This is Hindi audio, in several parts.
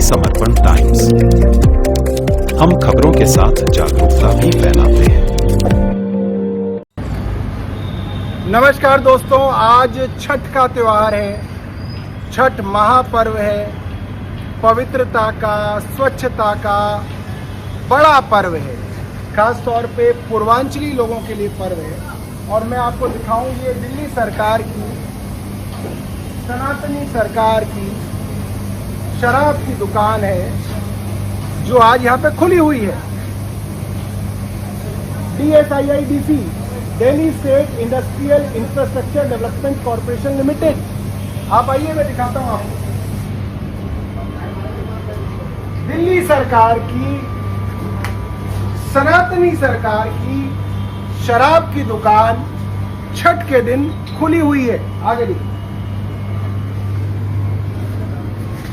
समर्पण टाइम्स, हम खबरों के साथ जागरूकता भी फैलाते हैं। नमस्कार दोस्तों, आज छठ का त्यौहार है। छठ महापर्व है, पवित्रता का, स्वच्छता का बड़ा पर्व है। खास तौर पे पूर्वांचली लोगों के लिए पर्व है। और मैं आपको दिखाऊं, ये दिल्ली सरकार की, सनातनी सरकार की शराब की दुकान है जो आज यहाँ पे खुली हुई है। DSIIDC, Delhi state industrial infrastructure development corporation limited. आप आइए, मैं दिखाता हूँ आपको। दिल्ली सरकार की, सनातनी सरकार की शराब की दुकान छठ के दिन खुली हुई है। आगे देखिए,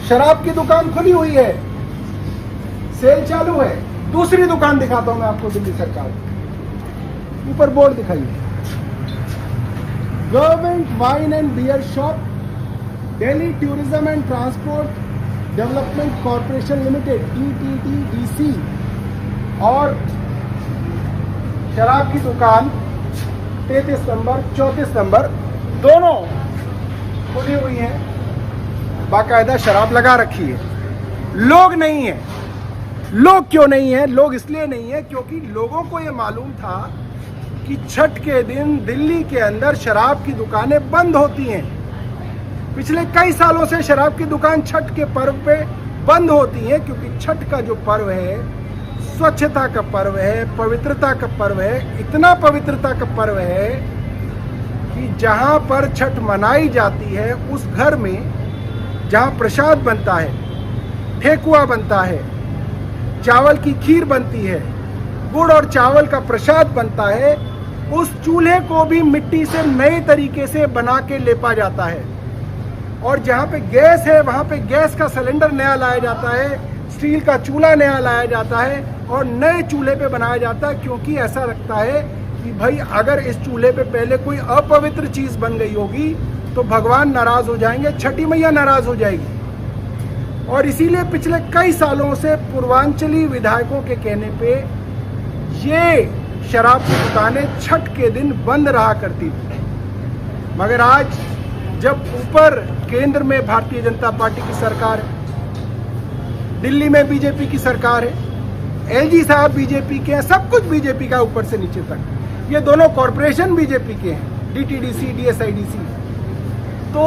शराब की दुकान खुली हुई है, सेल चालू है। दूसरी दुकान दिखाता हूं मैं आपको दिल्ली सरकार की। ऊपर बोर्ड दिखाइए, government wine and beer shop, Delhi tourism and transport development corporation limited DTTDC। और शराब की दुकान 33 नंबर 34 नंबर दोनों खुली हुई हैं। बाकायदा शराब लगा रखी है। लोग नहीं है। लोग क्यों नहीं है? लोग इसलिए नहीं है क्योंकि लोगों को यह मालूम था कि छठ के दिन दिल्ली के अंदर शराब की दुकानें बंद होती हैं। पिछले कई सालों से शराब की दुकान छठ के पर्व पे बंद होती है, क्योंकि छठ का जो पर्व है स्वच्छता का पर्व है, पवित्रता का पर्व है। इतना पवित्रता का पर्व है कि जहां पर छठ मनाई जाती है उस घर में जहां प्रसाद बनता है, ठेकुआ बनता है, चावल की खीर बनती है, गुड़ और चावल का प्रसाद बनता है, उस चूल्हे को भी मिट्टी से नए तरीके से बना के लेपा जाता है। और जहां पे गैस है वहां पे गैस का सिलेंडर नया लाया जाता है, स्टील का चूल्हा नया लाया जाता है और नए चूल्हे पे बनाया जाता है, क्योंकि ऐसा लगता है कि भाई अगर इस चूल्हे पे पहले कोई अपवित्र चीज बन गई होगी तो भगवान नाराज हो जाएंगे, छठी मैया नाराज हो जाएगी। और इसीलिए पिछले कई सालों से पूर्वांचली विधायकों के कहने पे ये शराब की दुकानें छठ के दिन बंद रहा करती थी। मगर आज जब ऊपर केंद्र में भारतीय जनता पार्टी की सरकार है, दिल्ली में बीजेपी की सरकार है, LG साहब बीजेपी के हैं, सब कुछ बीजेपी का ऊपर से नीचे तक। ये दोनों कॉरपोरेशन बीजेपी के हैं, DTDC, DSIDC। तो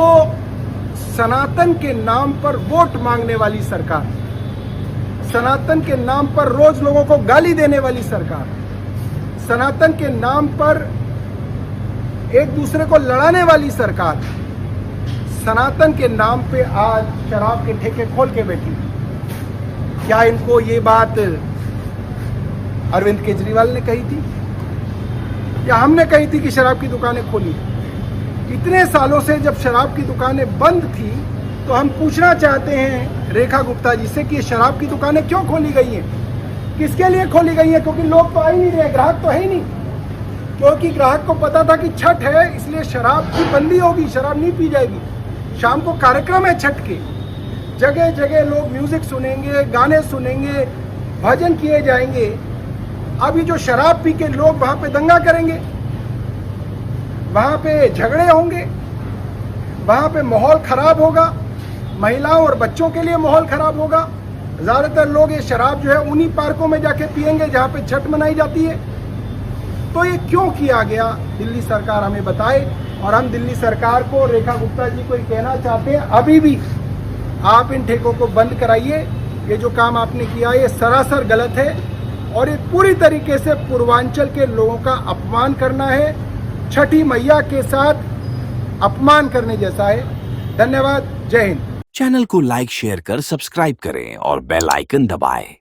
सनातन के नाम पर वोट मांगने वाली सरकार, सनातन के नाम पर रोज लोगों को गाली देने वाली सरकार, सनातन के नाम पर एक दूसरे को लड़ाने वाली सरकार, सनातन के नाम पे आज शराब के ठेके खोल के बैठी। क्या इनको ये बात अरविंद केजरीवाल ने कही थी या हमने कही थी कि शराब की दुकानें खोली? इतने सालों से जब शराब की दुकानें बंद थी तो हम पूछना चाहते हैं रेखा गुप्ता जी से कि ये शराब की दुकानें क्यों खोली गई हैं, किसके लिए खोली गई हैं? क्योंकि लोग तो आ ही नहीं रहे, ग्राहक तो है ही नहीं। क्योंकि ग्राहक को पता था कि छठ है, इसलिए शराब की बंदी होगी, शराब नहीं पी जाएगी। शाम को कार्यक्रम है छठ के, जगह जगह लोग म्यूजिक सुनेंगे, गाने सुनेंगे, भजन किए जाएंगे। अभी जो शराब पी के लोग वहां पे दंगा करेंगे, वहां पे झगड़े होंगे, वहां पे माहौल खराब होगा, महिलाओं और बच्चों के लिए माहौल खराब होगा। ज्यादातर लोग ये शराब जो है उन्हीं पार्कों में जाके पिएंगे जहां पे छठ मनाई जाती है। तो ये क्यों किया गया, दिल्ली सरकार हमें बताए। और हम दिल्ली सरकार को, रेखा गुप्ता जी को ये कहना चाहते हैं, अभी भी आप इन ठेकों को बंद कराइए। ये जो काम आपने किया ये सरासर गलत है और ये पूरी तरीके से पूर्वांचल के लोगों का अपमान करना है, छठी मैया के साथ अपमान करने जैसा है। धन्यवाद, जय हिंद। चैनल को लाइक, शेयर कर सब्सक्राइब करें और बेल आइकन दबाएं।